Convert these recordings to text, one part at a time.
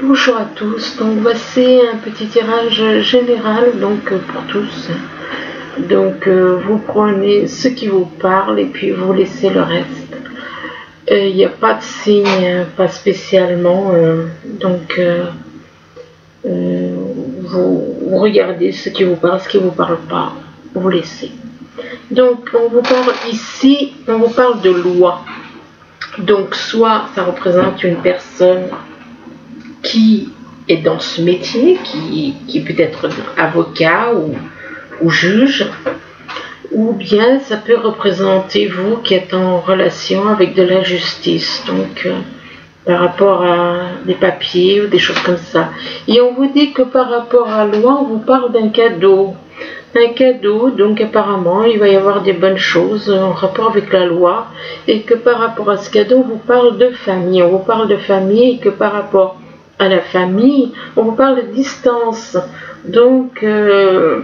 Bonjour à tous, donc voici un petit tirage général donc pour tous. Donc vous prenez ce qui vous parle et puis vous laissez le reste. Il n'y a pas de signe, pas spécialement, donc vous regardez ce qui vous parle, ce qui ne vous parle pas, vous laissez. Donc on vous parle ici, on vous parle de loi. Donc soit ça représente une personne qui est dans ce métier, qui peut être avocat ou juge, ou bien ça peut représenter vous qui êtes en relation avec de la justice, donc par rapport à des papiers ou des choses comme ça. Et on vous dit que par rapport à la loi, on vous parle d'un cadeau. Un cadeau, donc apparemment il va y avoir des bonnes choses en rapport avec la loi, et que par rapport à ce cadeau, on vous parle de famille. On vous parle de famille et que par rapport à la famille, on vous parle de distance. Donc,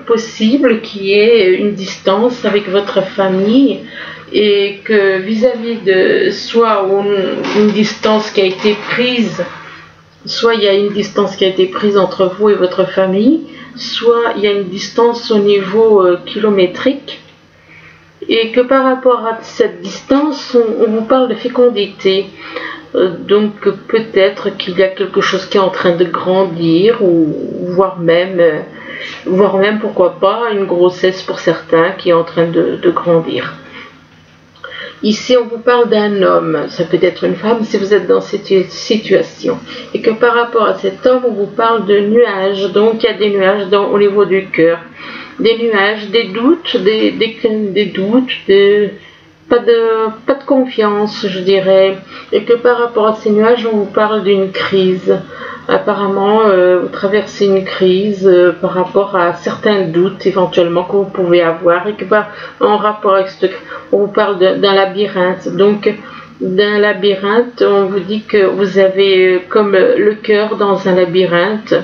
possible qu'il y ait une distance avec votre famille et que vis-à-vis de soit une distance qui a été prise, soit il y a une distance qui a été prise entre vous et votre famille, soit il y a une distance au niveau kilométrique, et que par rapport à cette distance, on vous parle de fécondité. Donc peut-être qu'il y a quelque chose qui est en train de grandir, ou voire même pourquoi pas une grossesse pour certains qui est en train de grandir. Ici on vous parle d'un homme, ça peut être une femme si vous êtes dans cette situation, et que par rapport à cet homme on vous parle de nuages. Donc il y a des nuages au niveau du cœur, des nuages, des doutes, des doutes, pas de confiance, je dirais, et que par rapport à ces nuages, on vous parle d'une crise. Apparemment, vous traversez une crise par rapport à certains doutes éventuellement que vous pouvez avoir, et que en rapport avec ce, on vous parle d'un labyrinthe. Donc, d'un labyrinthe, on vous dit que vous avez comme le cœur dans un labyrinthe.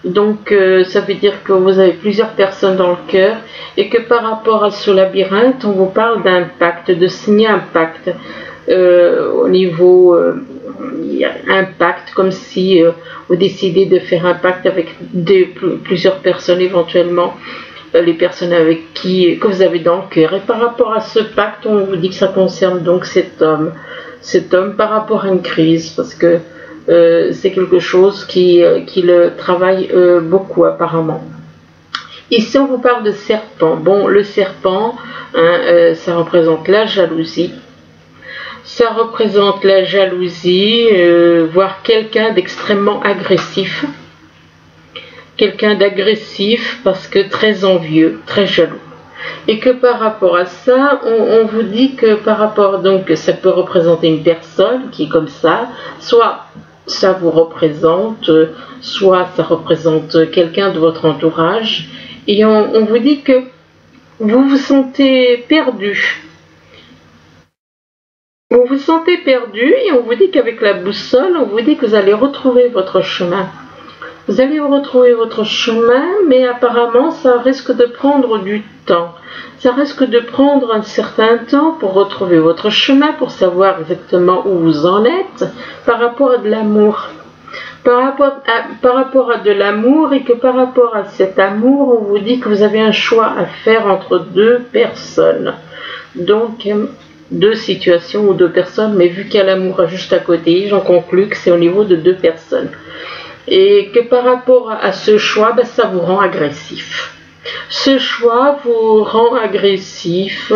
Donc ça veut dire que vous avez plusieurs personnes dans le cœur, et que par rapport à ce labyrinthe, on vous parle d'un pacte, de signer un pacte au niveau, il y a un pacte comme si vous décidez de faire un pacte avec plusieurs personnes éventuellement, les personnes avec que vous avez dans le cœur. Et par rapport à ce pacte, on vous dit que ça concerne donc cet homme par rapport à une crise, parce que c'est quelque chose qui le travaille beaucoup apparemment. Ici on vous parle de serpent. Bon, le serpent, ça représente la jalousie. Ça représente la jalousie, voire quelqu'un d'extrêmement agressif. Quelqu'un d'agressif parce que très envieux, très jaloux. Et que par rapport à ça, on vous dit que par rapport, donc ça peut représenter une personne qui est comme ça, soit ça vous représente, soit ça représente quelqu'un de votre entourage, et on vous dit que vous vous sentez perdu. Vous vous sentez perdu, et on vous dit qu'avec la boussole, on vous dit que vous allez retrouver votre chemin. Vous allez retrouver votre chemin, mais apparemment ça risque de prendre du temps. Ça risque de prendre un certain temps pour retrouver votre chemin, pour savoir exactement où vous en êtes par rapport à de l'amour. Par rapport à de l'amour, et que par rapport à cet amour, on vous dit que vous avez un choix à faire entre deux personnes. Donc, deux situations ou deux personnes, mais vu qu'il y a l'amour juste à côté, j'en conclus que c'est au niveau de deux personnes. Et que par rapport à ce choix, ça vous rend agressif. Ce choix vous rend agressif,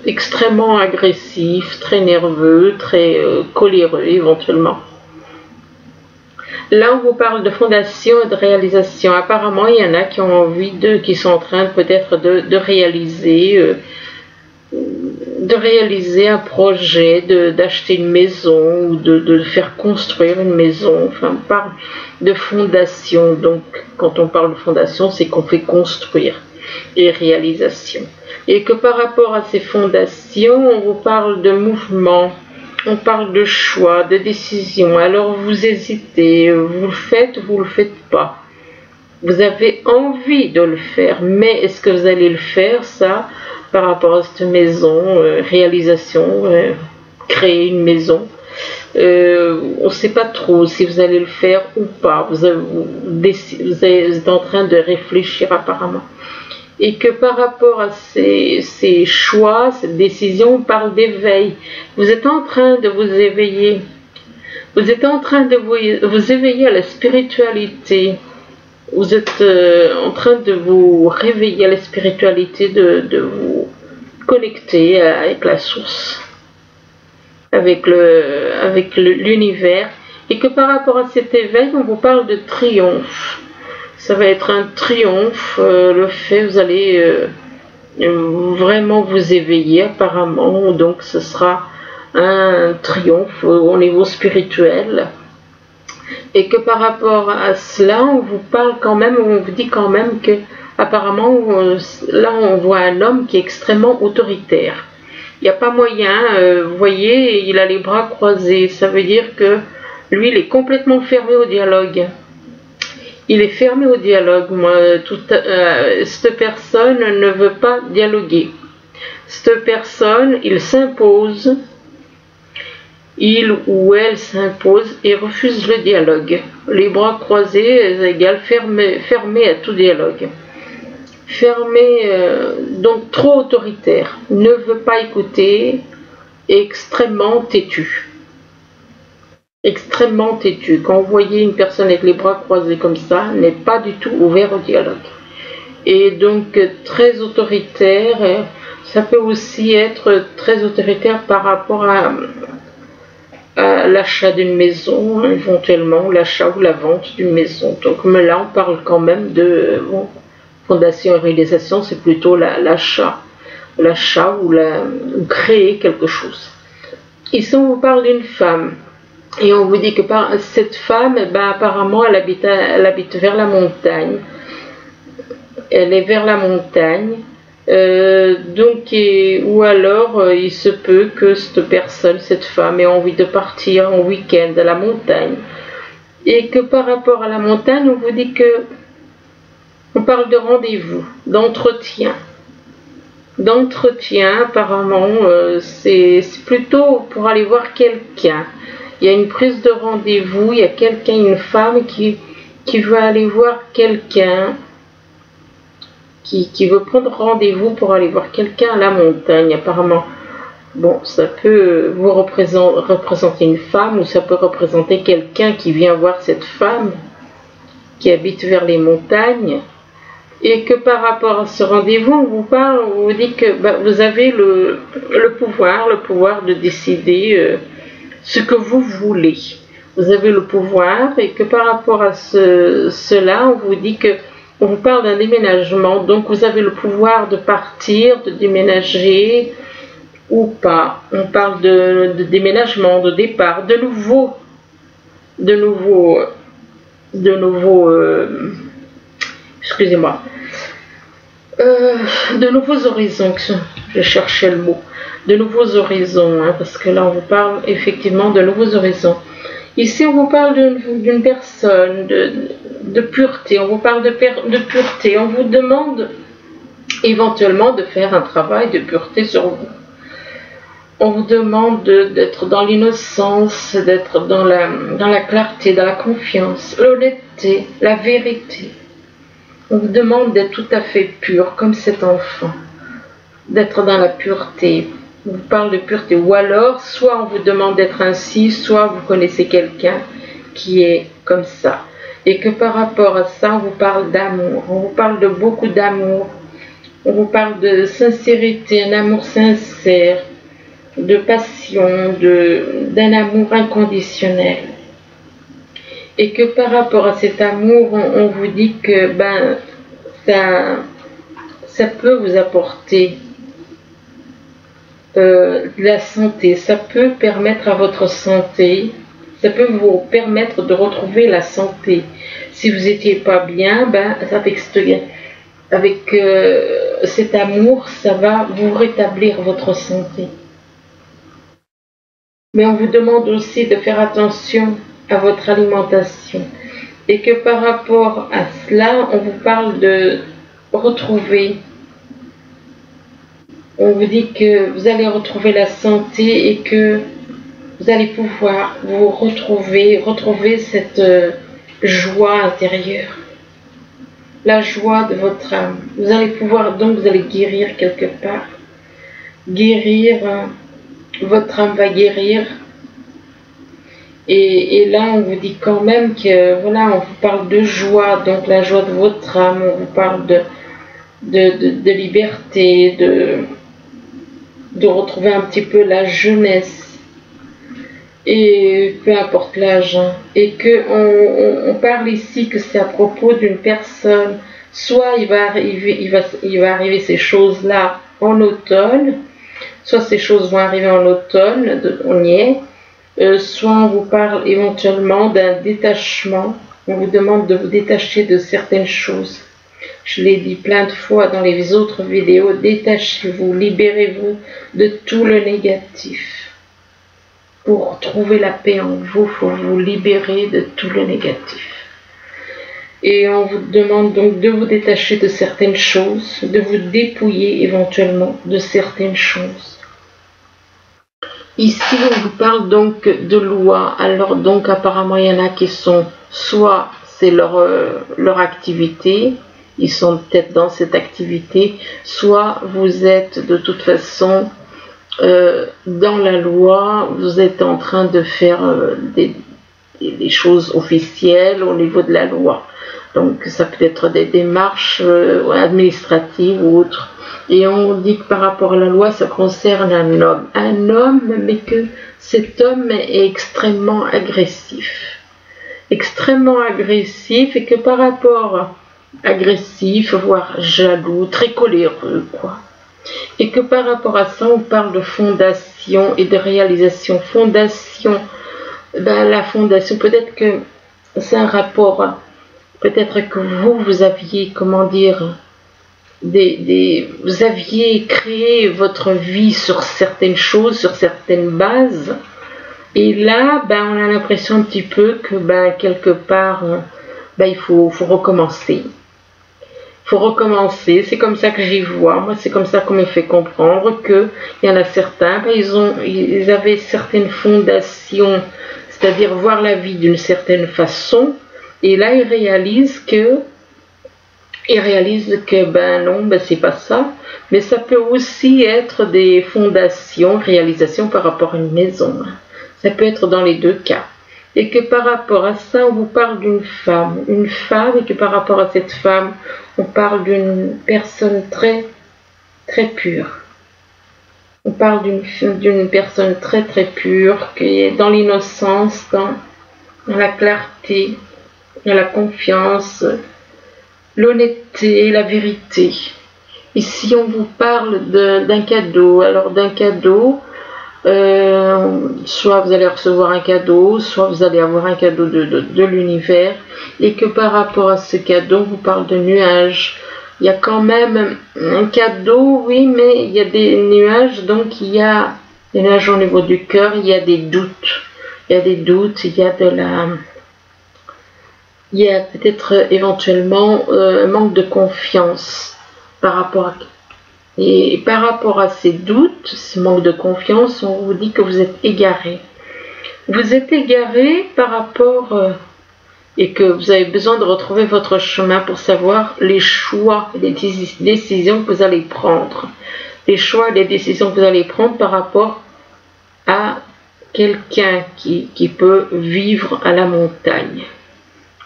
extrêmement agressif, très nerveux, très coléreux éventuellement. Là, on vous parle de fondation et de réalisation. Apparemment, il y en a qui ont envie qui sont en train peut-être de réaliser un projet, d'acheter une maison, ou de faire construire une maison. Enfin, on parle de fondation. Donc, quand on parle de fondation, c'est qu'on fait construire, et réalisation. Et que par rapport à ces fondations, on vous parle de mouvement, on parle de choix, de décision. Alors vous hésitez, vous le faites pas. Vous avez envie de le faire, mais est-ce que vous allez le faire, ça, par rapport à cette maison, réalisation, créer une maison? On ne sait pas trop si vous allez le faire ou pas. Vous êtes en train de réfléchir apparemment. Et que par rapport à ces choix, cette décision, on parle d'éveil. Vous êtes en train de vous éveiller. Vous êtes en train de vous éveiller à la spiritualité. Vous êtes en train de vous réveiller à la spiritualité, de vous connecter avec la source, avec l'univers. Et que par rapport à cet éveil, on vous parle de triomphe. Ça va être un triomphe, le fait, vous allez vraiment vous éveiller apparemment, donc ce sera un triomphe au niveau spirituel. Et que par rapport à cela, on vous parle quand même, on vous dit quand même que apparemment, là on voit un homme qui est extrêmement autoritaire. Il n'y a pas moyen, vous voyez, il a les bras croisés, ça veut dire que lui il est complètement fermé au dialogue. Il est fermé au dialogue. Cette personne ne veut pas dialoguer. Cette personne, il s'impose, il ou elle s'impose et refuse le dialogue. Les bras croisés égale fermé à tout dialogue. Fermé, donc trop autoritaire, ne veut pas écouter, extrêmement têtu. Extrêmement têtu. Quand vous voyez une personne avec les bras croisés comme ça, n'est pas du tout ouvert au dialogue. Et donc très autoritaire, ça peut aussi être très autoritaire par rapport à l'achat d'une maison, éventuellement l'achat ou la vente d'une maison. Donc mais là on parle quand même de fondation et réalisation, c'est plutôt l'achat ou créer quelque chose. Ici on vous parle d'une femme. Et on vous dit que cette femme, apparemment, elle habite vers la montagne. Elle est vers la montagne. Ou alors, il se peut que cette femme, ait envie de partir en week-end à la montagne. Et que par rapport à la montagne, on vous dit que on parle de rendez-vous, d'entretien. D'entretien, apparemment, c'est plutôt pour aller voir quelqu'un. Il y a une prise de rendez-vous, il y a quelqu'un, une femme qui veut aller voir quelqu'un, qui veut prendre rendez-vous pour aller voir quelqu'un à la montagne, apparemment. Bon, ça peut vous représenter une femme ou ça peut représenter quelqu'un qui vient voir cette femme qui habite vers les montagnes. Et que par rapport à ce rendez-vous, on vous dit que vous avez le pouvoir de décider ce que vous voulez. Vous avez le pouvoir et que par rapport à cela, on vous dit que on vous parle d'un déménagement. Donc vous avez le pouvoir de partir, de déménager ou pas. On parle de déménagement, de départ, de nouveaux horizons, je cherchais le mot, de nouveaux horizons, parce que là on vous parle effectivement de nouveaux horizons. Ici on vous parle d'une personne, de pureté, on vous parle de pureté, on vous demande éventuellement de faire un travail de pureté sur vous. On vous demande d'être dans l'innocence, d'être dans la clarté, dans la confiance, l'honnêteté, la vérité. On vous demande d'être tout à fait pur, comme cet enfant, d'être dans la pureté. On vous parle de pureté. Ou alors, soit on vous demande d'être ainsi, soit vous connaissez quelqu'un qui est comme ça. Et que par rapport à ça, on vous parle d'amour. On vous parle de beaucoup d'amour. On vous parle de sincérité, un amour sincère, de passion, d'un amour inconditionnel. Et que par rapport à cet amour, on vous dit que ça peut vous apporter la santé, ça peut permettre à votre santé, ça peut vous permettre de retrouver la santé. Si vous n'étiez pas bien, avec cet amour, ça va vous rétablir votre santé. Mais on vous demande aussi de faire attention à votre alimentation et que par rapport à cela, on vous parle de retrouver, on vous dit que vous allez retrouver la santé et que vous allez pouvoir vous retrouver cette joie intérieure, la joie de votre âme. Vous allez pouvoir, donc vous allez guérir quelque part, votre âme va guérir. Et là, on vous dit quand même que, voilà, on vous parle de joie, donc la joie de votre âme, on vous parle de liberté, de retrouver un petit peu la jeunesse, et peu importe l'âge, hein, et qu'on parle ici que c'est à propos d'une personne, soit il va arriver ces choses-là en automne, soit ces choses vont arriver en automne, on y est. Soit on vous parle éventuellement d'un détachement, on vous demande de vous détacher de certaines choses. Je l'ai dit plein de fois dans les autres vidéos, détachez-vous, libérez-vous de tout le négatif. Pour trouver la paix en vous, il faut vous libérer de tout le négatif. Et on vous demande donc de vous détacher de certaines choses, de vous dépouiller éventuellement de certaines choses. Ici, on vous parle donc de loi. Alors donc apparemment, il y en a qui sont, soit c'est leur activité, ils sont peut-être dans cette activité, soit vous êtes de toute façon dans la loi, vous êtes en train de faire des choses officielles au niveau de la loi. Donc ça peut être des démarches administratives ou autres. Et on dit que par rapport à la loi, ça concerne un homme. Un homme, mais que cet homme est extrêmement agressif. Extrêmement agressif, et que par rapport agressif, voire jaloux, très coléreux, quoi. Et que par rapport à ça, on parle de fondation et de réalisation. Fondation, ben la fondation, peut-être que c'est un rapport, peut-être que vous aviez, comment dire, vous aviez créé votre vie sur certaines choses, sur certaines bases, et là, ben, on a l'impression un petit peu que, ben, quelque part, ben, il faut recommencer. Il faut recommencer, c'est comme ça que j'y vois. Moi, c'est comme ça qu'on me fait comprendre qu'il y en a certains, ben, ils avaient certaines fondations, c'est-à-dire voir la vie d'une certaine façon, et là, ils réalisent que ben non, ben c'est pas ça, mais ça peut aussi être des fondations, réalisations par rapport à une maison. Ça peut être dans les deux cas. Et que par rapport à ça, on vous parle d'une femme, et que par rapport à cette femme, on parle d'une personne très, très pure. On parle d'une personne très, très pure, qui est dans l'innocence, dans la clarté, dans la confiance, l'honnêteté, la vérité. Ici, on vous parle d'un cadeau. Alors, d'un cadeau, soit vous allez recevoir un cadeau, soit vous allez avoir un cadeau de l'univers, et que par rapport à ce cadeau, on vous parle de nuages. Il y a quand même un cadeau, oui, mais il y a des nuages, donc il y a des nuages au niveau du cœur, il y a des doutes. Il y a des doutes, il y a peut-être éventuellement un manque de confiance par rapport à... Et par rapport à ces doutes, ce manque de confiance, on vous dit que vous êtes égaré. Vous êtes égaré par rapport... et que vous avez besoin de retrouver votre chemin pour savoir les choix et les décisions que vous allez prendre. Les choix et les décisions que vous allez prendre par rapport à quelqu'un qui peut vivre à la montagne.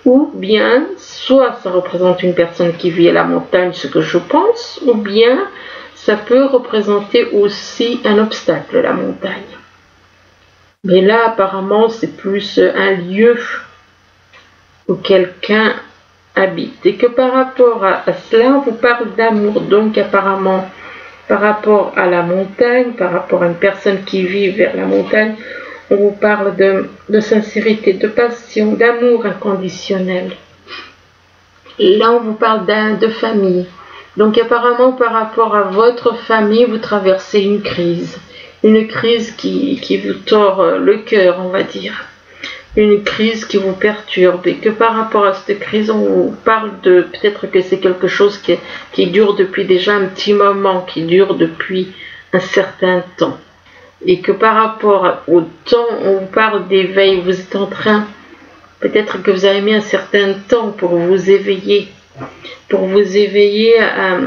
Ou bien, soit ça représente une personne qui vit à la montagne, ce que je pense, ou bien ça peut représenter aussi un obstacle, la montagne. Mais là, apparemment, c'est plus un lieu où quelqu'un habite. Et que par rapport à cela, on vous parle d'amour. Donc, apparemment, par rapport à la montagne, par rapport à une personne qui vit vers la montagne, on vous parle de sincérité, de passion, d'amour inconditionnel. Et là, on vous parle de famille. Donc, apparemment, par rapport à votre famille, vous traversez une crise. Une crise qui vous tord le cœur, on va dire. Une crise qui vous perturbe. Et que par rapport à cette crise, on vous parle de... Peut-être que c'est quelque chose qui dure depuis déjà un petit moment, qui dure depuis un certain temps. Et que par rapport au temps, on vous parle d'éveil, vous êtes en train, peut-être que vous avez mis un certain temps pour vous éveiller à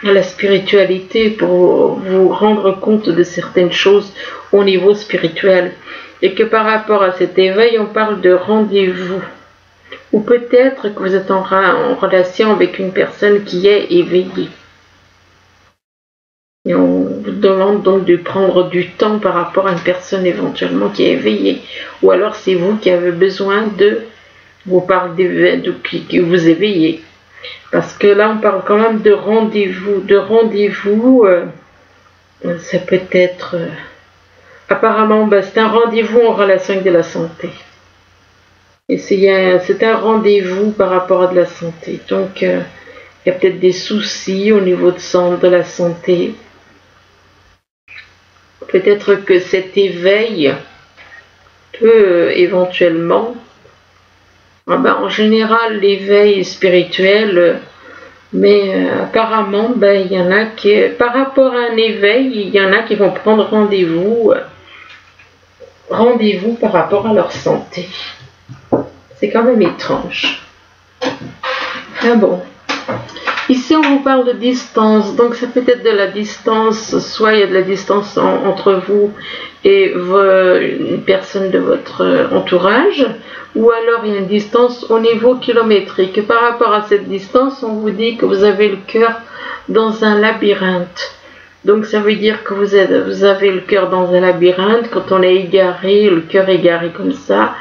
la spiritualité, pour vous rendre compte de certaines choses au niveau spirituel. Et que par rapport à cet éveil, on parle de rendez-vous. Ou peut-être que vous êtes en relation avec une personne qui est éveillée. Et on vous demande donc de prendre du temps par rapport à une personne éventuellement qui est éveillée. Ou alors c'est vous qui avez besoin de vous parler que vous éveillez. Parce que là on parle quand même de rendez-vous. Ça peut être... apparemment c'est un rendez-vous en relation avec de la santé. Et c'est un rendez-vous par rapport à de la santé. Donc il y a peut-être des soucis au niveau de la santé. Peut-être que cet éveil peut éventuellement... en général, l'éveil est spirituel, mais apparemment, il y en a qui... Par rapport à un éveil, il y en a qui vont prendre rendez-vous par rapport à leur santé. C'est quand même étrange. Ah bon. Ici, on vous parle de distance, donc ça peut être de la distance, soit il y a de la distance entre vous et une personne de votre entourage, ou alors il y a une distance au niveau kilométrique. Par rapport à cette distance, on vous dit que vous avez le cœur dans un labyrinthe. Donc ça veut dire que vous avez le cœur dans un labyrinthe. Quand on est égaré, le cœur égaré comme ça,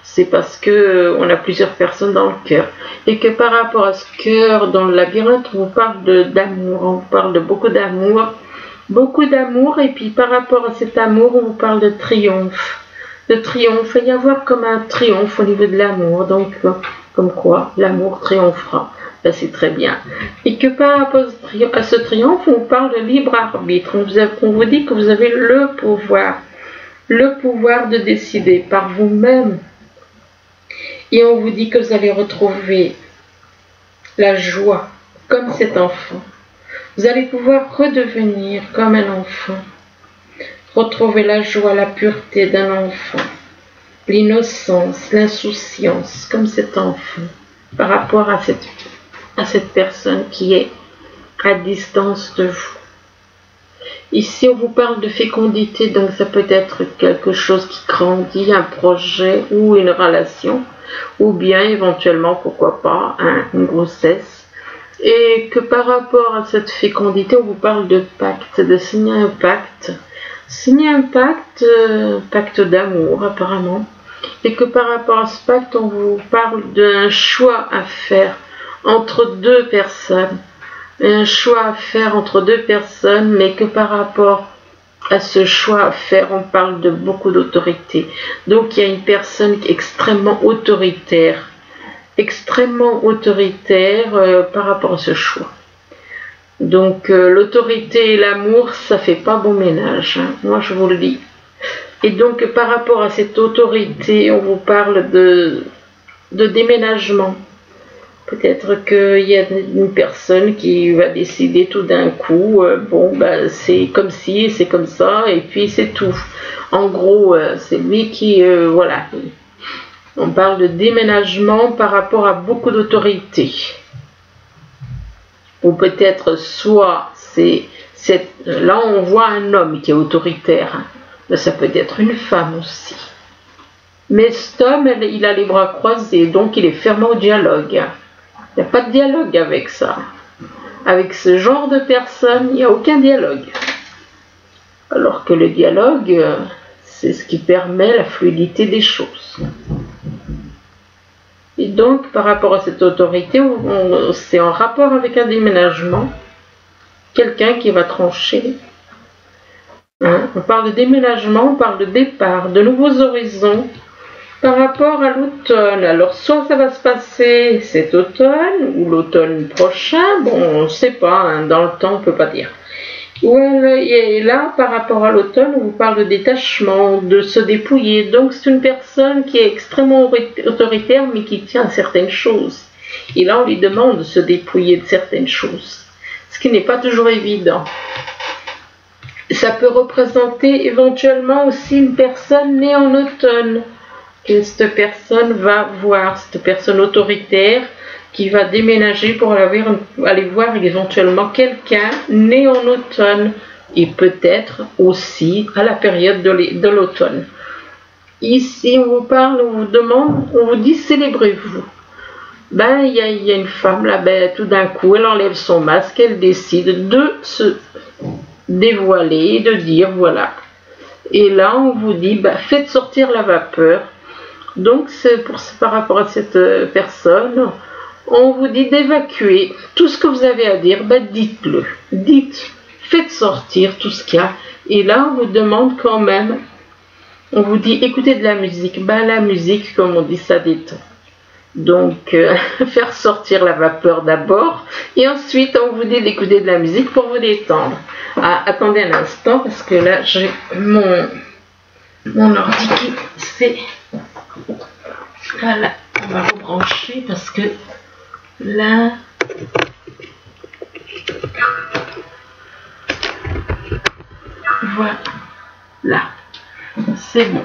c'est parce que on a plusieurs personnes dans le cœur. Et que par rapport à ce cœur dans le labyrinthe, on vous parle d'amour, on vous parle de beaucoup d'amour, et puis par rapport à cet amour, on vous parle de triomphe. Il va y avoir comme un triomphe au niveau de l'amour, donc comme quoi l'amour triomphera. C'est très bien. Et que par rapport à ce triomphe, on parle de libre arbitre. On vous dit que vous avez le pouvoir de décider par vous-même. Et on vous dit que vous allez retrouver la joie comme cet enfant. Vous allez pouvoir redevenir comme un enfant. Retrouver la joie, la pureté d'un enfant. L'innocence, l'insouciance comme cet enfant. Par rapport à cette personne qui est à distance de vous. Ici, on vous parle de fécondité, donc ça peut être quelque chose qui grandit, un projet ou une relation, ou bien éventuellement, pourquoi pas, une grossesse. Et que par rapport à cette fécondité, on vous parle de pacte, de signer un pacte. Signer un pacte d'amour apparemment. Et que par rapport à ce pacte, on vous parle d'un choix à faire entre deux personnes. Un choix à faire entre deux personnes, mais que par rapport à ce choix à faire, on parle de beaucoup d'autorité. Donc il y a une personne qui est extrêmement autoritaire par rapport à ce choix. Donc l'autorité et l'amour, ça fait pas bon ménage, hein. Moi je vous le dis. Et donc par rapport à cette autorité, on vous parle de déménagement. Peut-être qu'il y a une personne qui va décider tout d'un coup, c'est comme ci, c'est comme ça, et puis c'est tout. En gros, c'est lui qui, voilà. On parle de déménagement par rapport à beaucoup d'autorité. Ou peut-être soit, là on voit un homme qui est autoritaire, hein. Mais ça peut être une femme aussi. Mais cet homme, il a les bras croisés, donc il est fermé au dialogue. Il n'y a pas de dialogue avec ça. Avec ce genre de personnes, il n'y a aucun dialogue. Alors que le dialogue, c'est ce qui permet la fluidité des choses. Et donc, par rapport à cette autorité, c'est en rapport avec un déménagement. Quelqu'un qui va trancher. Hein? On parle de déménagement, on parle de départ, de nouveaux horizons. Par rapport à l'automne, alors soit ça va se passer cet automne ou l'automne prochain, bon on ne sait pas, hein, dans le temps on ne peut pas dire. Et là par rapport à l'automne, on vous parle de détachement, de se dépouiller, donc c'est une personne qui est extrêmement autoritaire mais qui tient à certaines choses. Et là on lui demande de se dépouiller de certaines choses, ce qui n'est pas toujours évident. Ça peut représenter éventuellement aussi une personne née en automne, que cette personne va voir, cette personne autoritaire qui va déménager pour aller voir éventuellement quelqu'un né en automne et peut-être aussi à la période de l'automne. Ici, on vous parle, on vous demande, on vous dit célébrez-vous. Ben, il y a une femme là, ben, tout d'un coup, elle enlève son masque, elle décide de se dévoiler, de dire voilà. Et là, on vous dit, ben, faites sortir la vapeur. Donc, par rapport à cette personne, on vous dit d'évacuer tout ce que vous avez à dire, ben, dites-le. Dites, faites sortir tout ce qu'il y a. Et là, on vous demande quand même, on vous dit écoutez de la musique. Ben, la musique, comme on dit, ça détend. Donc, faire sortir la vapeur d'abord, et ensuite on vous dit d'écouter de la musique pour vous détendre. Ah, attendez un instant, parce que là j'ai mon ordi qui c'est. Voilà, on va rebrancher parce que là. Voilà, c'est bon.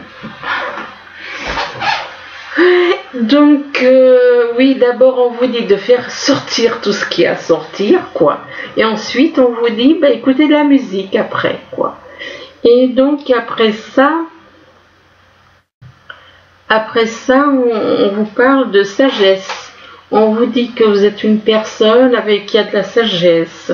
Donc, oui, d'abord on vous dit de faire sortir tout ce qu'il y a à sortir, quoi. Et ensuite on vous dit, bah, écoutez de la musique après, quoi. Et donc après ça, on vous parle de sagesse. On vous dit que vous êtes une personne qui a de la sagesse.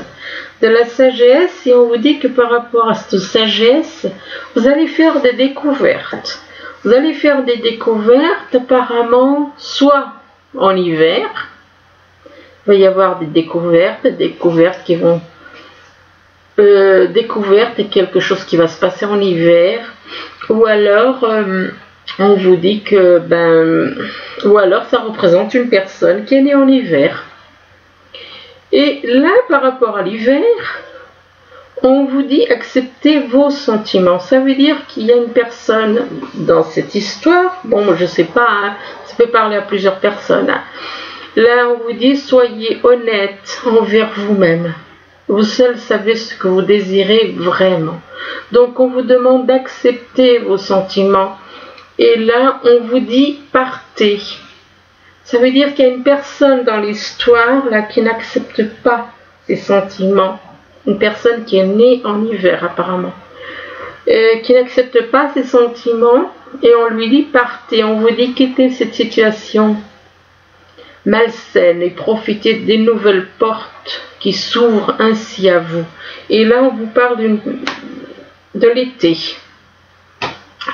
De la sagesse, et on vous dit que par rapport à cette sagesse, vous allez faire des découvertes. Vous allez faire des découvertes apparemment soit en hiver, il va y avoir des découvertes qui vont découvertes et quelque chose qui va se passer en hiver, ou alors on vous dit que ou alors ça représente une personne qui est née en hiver. Et là, par rapport à l'hiver, on vous dit acceptez vos sentiments. Ça veut dire qu'il y a une personne dans cette histoire, bon, je sais pas, hein, ça peut parler à plusieurs personnes. Hein. Là, on vous dit soyez honnête envers vous-même. Vous seul savez ce que vous désirez vraiment. Donc, on vous demande d'accepter vos sentiments. Et là, on vous dit partez. Ça veut dire qu'il y a une personne dans l'histoire là qui n'accepte pas ses sentiments. Une personne qui est née en hiver apparemment, qui n'accepte pas ses sentiments, et on lui dit partez, on vous dit quittez cette situation malsaine et profitez des nouvelles portes qui s'ouvrent ainsi à vous. Et là on vous parle de l'été.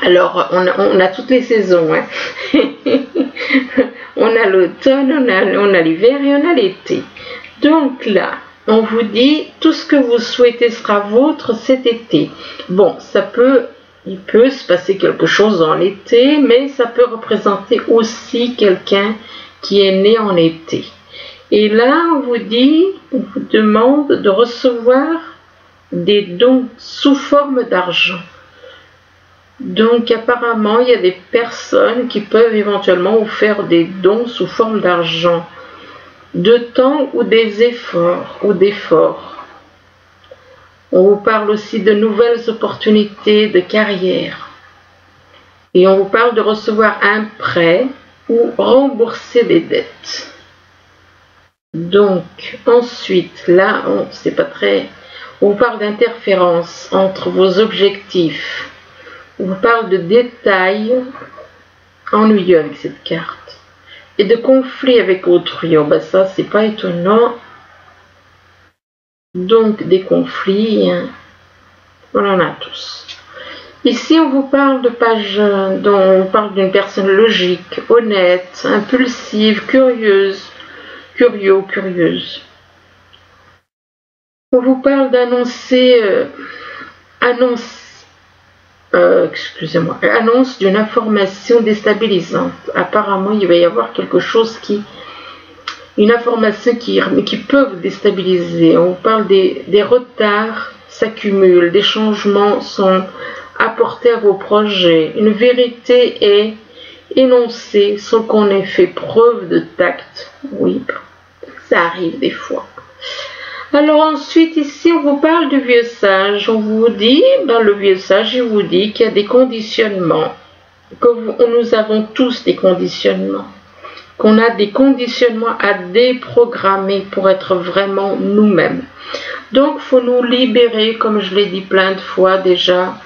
Alors on a toutes les saisons, hein. On a l'automne, on a l'hiver et on a l'été. Donc là, on vous dit, tout ce que vous souhaitez sera vôtre cet été. Bon, il peut se passer quelque chose en été, mais ça peut représenter aussi quelqu'un qui est né en été. Et là, on vous demande de recevoir des dons sous forme d'argent. Donc apparemment, il y a des personnes qui peuvent éventuellement vous faire des dons sous forme d'argent, de temps ou d'efforts. On vous parle aussi de nouvelles opportunités de carrière. Et on vous parle de recevoir un prêt ou rembourser des dettes. Donc, ensuite, là, c'est pas très... On vous parle d'interférence entre vos objectifs. On vous parle de détails ennuyeux avec cette carte. Et de conflits avec autrui. Oh, ben ça, c'est pas étonnant. Donc, des conflits, hein. On en a tous. Ici, on vous parle de on parle d'une personne logique, honnête, impulsive, curieuse. On vous parle d'annoncer, annonce d'une information déstabilisante. Apparemment, il va y avoir quelque chose une information qui peut vous déstabiliser. On vous parle des retards s'accumulent, des changements sont apportés à vos projets. Une vérité est énoncée sans qu'on ait fait preuve de tact. Oui, ça arrive des fois. Alors ensuite, ici, on vous parle du vieux sage. On vous dit, le vieux sage, il vous dit qu'il y a des conditionnements, nous avons tous des conditionnements, qu'on a des conditionnements à déprogrammer pour être vraiment nous-mêmes. Donc, il faut nous libérer, comme je l'ai dit plein de fois déjà.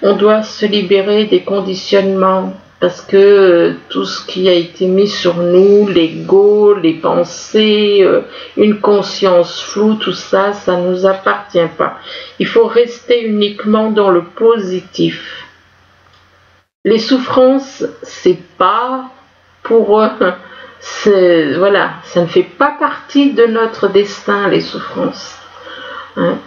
On doit se libérer des conditionnements parce que tout ce qui a été mis sur nous, l'ego, les pensées, une conscience floue, tout ça, ça ne nous appartient pas. Il faut rester uniquement dans le positif. Les souffrances, c'est pas pour... voilà, ça ne fait pas partie de notre destin, les souffrances. Hein,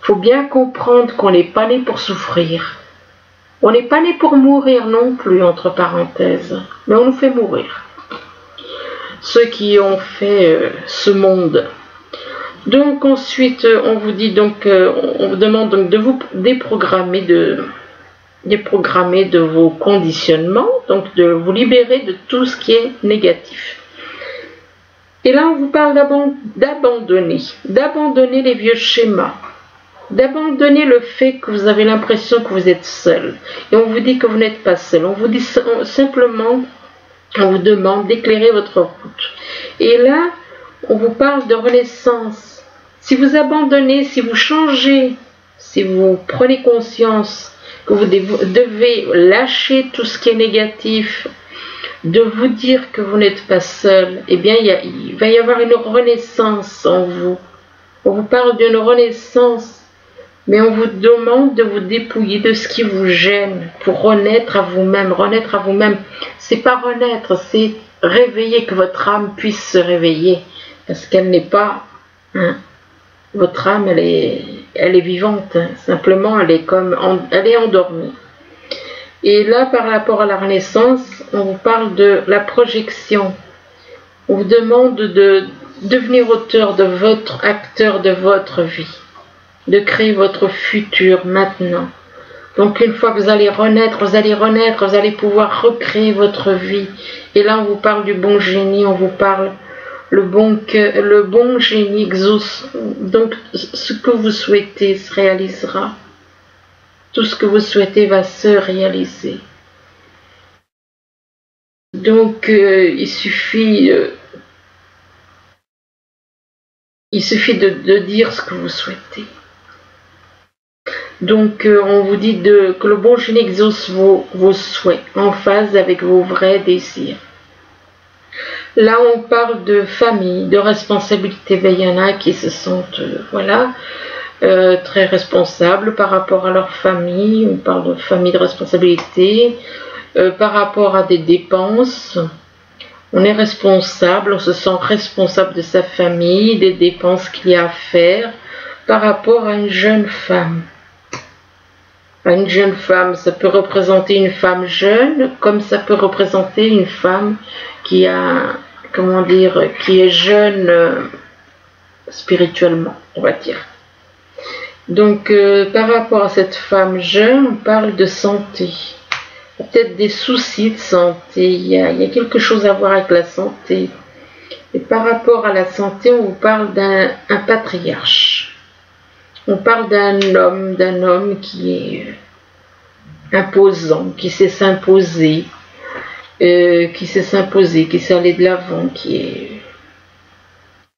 faut bien comprendre qu'on n'est pas né pour souffrir. On n'est pas né pour mourir non plus, entre parenthèses, mais on nous fait mourir. Ceux qui ont fait ce monde. Donc ensuite, on vous dit donc, on vous demande donc de vous déprogrammer de vos conditionnements, donc de vous libérer de tout ce qui est négatif. Et là, on vous parle d'abandonner les vieux schémas. D'abandonner le fait que vous avez l'impression que vous êtes seul. Et on vous dit que vous n'êtes pas seul. On vous dit simplement, on vous demande d'éclairer votre route. Et là, on vous parle de renaissance. Si vous abandonnez, si vous changez, si vous prenez conscience que vous devez lâcher tout ce qui est négatif, de vous dire que vous n'êtes pas seul, eh bien, il va y avoir une renaissance en vous. On vous parle d'une renaissance. Mais on vous demande de vous dépouiller de ce qui vous gêne pour renaître à vous-même. Renaître à vous-même, c'est pas renaître, c'est réveiller, que votre âme puisse se réveiller. Parce qu'elle n'est pas... Hein, votre âme, elle est vivante. Hein, simplement, elle est endormie. Et là, par rapport à la renaissance, on vous parle de la projection. On vous demande de devenir acteur de votre vie. De créer votre futur maintenant. Donc une fois que vous allez renaître, vous allez pouvoir recréer votre vie. Et là on vous parle du bon génie, on vous parle le bon génie exauce. Donc ce que vous souhaitez se réalisera. Tout ce que vous souhaitez va se réaliser. Donc il suffit de dire ce que vous souhaitez. Donc on vous dit que le bon génie exauce vos souhaits en phase avec vos vrais désirs. Là on parle de famille, de responsabilité. Ben, il y en a qui se sentent très responsables par rapport à leur famille. On parle de famille, de responsabilité. Par rapport à des dépenses, on est responsable, on se sent responsable de sa famille, des dépenses qu'il y a à faire par rapport à une jeune femme. Une jeune femme, ça peut représenter une femme jeune, comme ça peut représenter une femme qui est jeune spirituellement, on va dire. Donc, par rapport à cette femme jeune, on parle de santé. Peut-être des soucis de santé, il y a quelque chose à voir avec la santé. Et par rapport à la santé, on vous parle d'un patriarche. On parle d'un homme qui est imposant, qui sait s'imposer, qui sait aller de l'avant,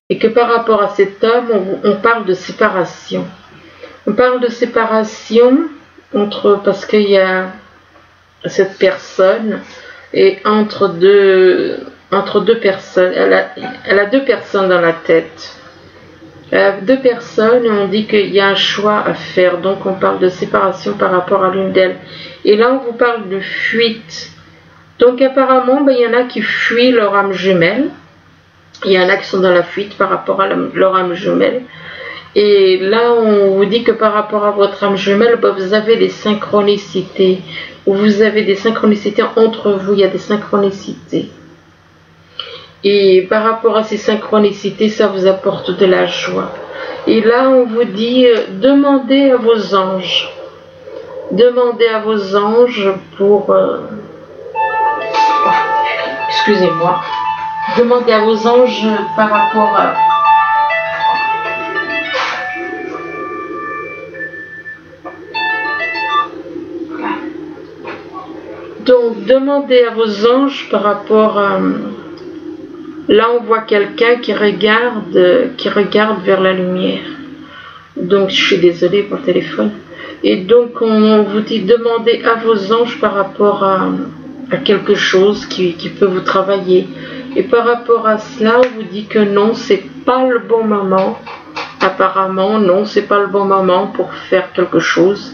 et que par rapport à cet homme, on parle de séparation. On parle de séparation parce qu'il y a cette personne et entre deux personnes, elle a deux personnes dans la tête. Deux personnes, on dit qu'il y a un choix à faire, donc on parle de séparation par rapport à l'une d'elles. Et là, on vous parle de fuite. Donc apparemment, il y en a qui fuient leur âme jumelle. Il y en a qui sont dans la fuite par rapport à leur âme jumelle. Et là, on vous dit que par rapport à votre âme jumelle, vous avez des synchronicités. Vous avez des synchronicités entre vous, il y a des synchronicités. Et par rapport à ces synchronicités, ça vous apporte de la joie. Et là, on vous dit, demandez à vos anges. Demandez à vos anges pour... excusez-moi. Demandez à vos anges par rapport Donc, demandez à vos anges par rapport à... Là, on voit quelqu'un qui regarde vers la lumière. Donc, je suis désolée pour le téléphone. Et donc, on vous dit, demandez à vos anges par rapport à quelque chose qui peut vous travailler. Et par rapport à cela, on vous dit que non, c'est pas le bon moment. Apparemment, non, c'est pas le bon moment pour faire quelque chose.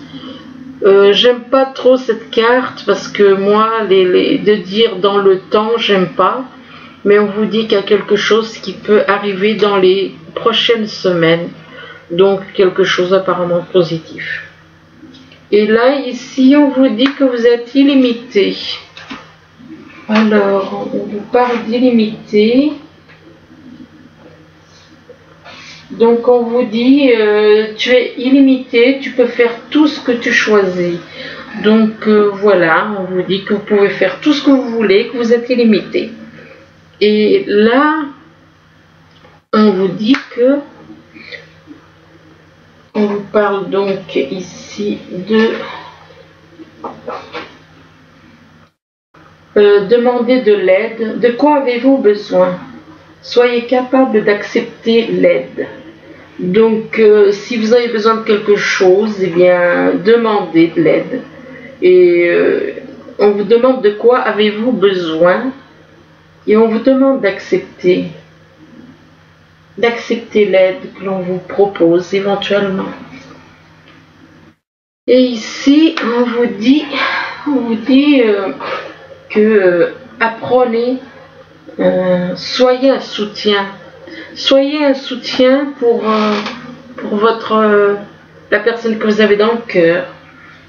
J'aime pas trop cette carte parce que moi, de dire dans le temps, j'aime pas. Mais on vous dit qu'il y a quelque chose qui peut arriver dans les prochaines semaines. Donc, quelque chose apparemment positif. Et là, ici, on vous dit que vous êtes illimité. Alors, on vous parle d'illimité. Donc, on vous dit, tu es illimité, tu peux faire tout ce que tu choisis. Donc, voilà, on vous dit que vous pouvez faire tout ce que vous voulez, que vous êtes illimité. Et là, on vous dit que... On vous parle donc ici de demander de l'aide. De quoi avez-vous besoin? Soyez capable d'accepter l'aide. Donc, si vous avez besoin de quelque chose, eh bien, demandez de l'aide. Et on vous demande de quoi avez-vous besoin et on vous demande d'accepter l'aide que l'on vous propose éventuellement. Et ici, on vous dit que apprenez, soyez un soutien. Soyez un soutien pour la personne que vous avez dans le cœur,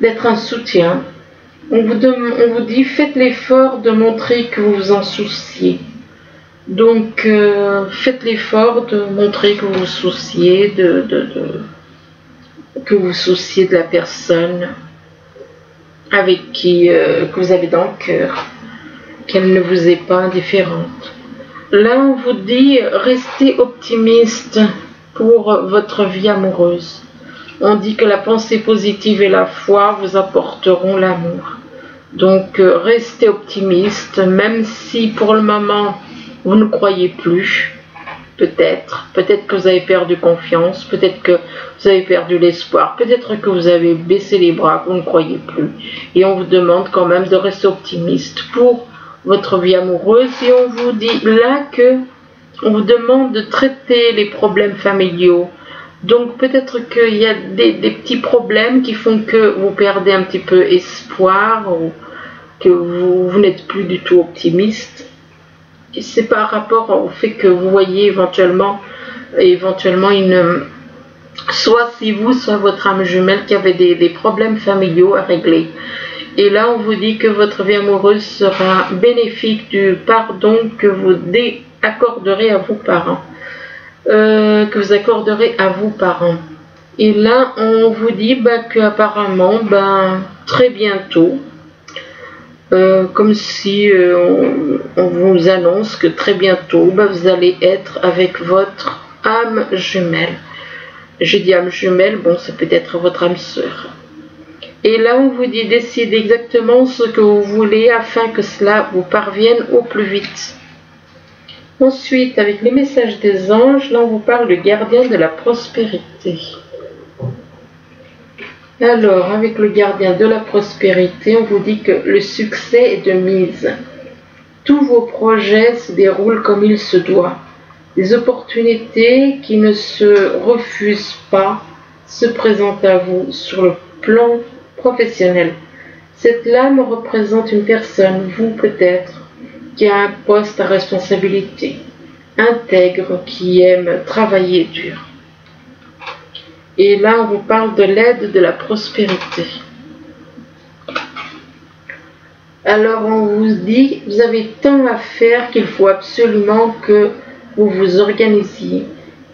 d'être un soutien. On vous dit, faites l'effort de montrer que vous vous en souciez. Donc, faites l'effort de montrer que vous vous souciez que vous souciez de la personne avec qui que vous avez dans le cœur, qu'elle ne vous est pas indifférente. Là, on vous dit, restez optimiste pour votre vie amoureuse. On dit que la pensée positive et la foi vous apporteront l'amour. Donc, restez optimiste, même si pour le moment, vous ne croyez plus, peut-être que vous avez perdu confiance, peut-être que vous avez perdu l'espoir, peut-être que vous avez baissé les bras, vous ne croyez plus. Et on vous demande quand même de rester optimiste pour votre vie amoureuse. Et on vous dit là que on vous demande de traiter les problèmes familiaux. Donc peut-être qu'il y a des petits problèmes qui font que vous perdez un petit peu espoir ou que vous n'êtes plus du tout optimiste. C'est par rapport au fait que vous voyez éventuellement soit c'est vous, soit votre âme jumelle qui avait des problèmes familiaux à régler. Et là, on vous dit que votre vie amoureuse sera bénéfique du pardon que vous accorderez à vos parents. Et là, on vous dit qu'apparemment, très bientôt, comme si on vous annonce que très bientôt, vous allez être avec votre âme jumelle. Je dis âme jumelle, bon, ça peut être votre âme sœur. Et là, on vous dit décidez exactement ce que vous voulez afin que cela vous parvienne au plus vite. Ensuite, avec les messages des anges, là, on vous parle du gardien de la prospérité. Alors, avec le gardien de la prospérité, on vous dit que le succès est de mise. Tous vos projets se déroulent comme il se doit. Des opportunités qui ne se refusent pas se présentent à vous sur le plan professionnel. Cette lame représente une personne, vous peut-être, qui a un poste à responsabilité, intègre, qui aime travailler dur. Et là, on vous parle de l'aide de la prospérité. Alors, on vous dit, vous avez tant à faire qu'il faut absolument que vous vous organisiez.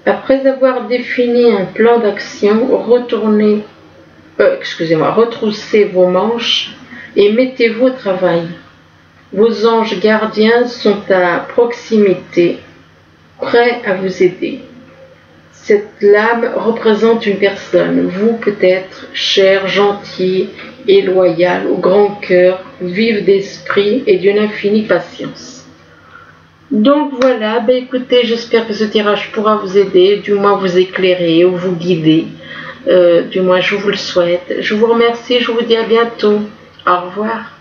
Après avoir défini un plan d'action, retroussez vos manches et mettez-vous au travail. Vos anges gardiens sont à proximité, prêts à vous aider. Cette lame représente une personne, vous peut-être, cher, gentil, et loyal, au grand cœur, vive d'esprit et d'une infinie patience. Donc voilà, ben écoutez, j'espère que ce tirage pourra vous aider, du moins vous éclairer ou vous guider. Du moins je vous le souhaite. Je vous remercie, je vous dis à bientôt. Au revoir.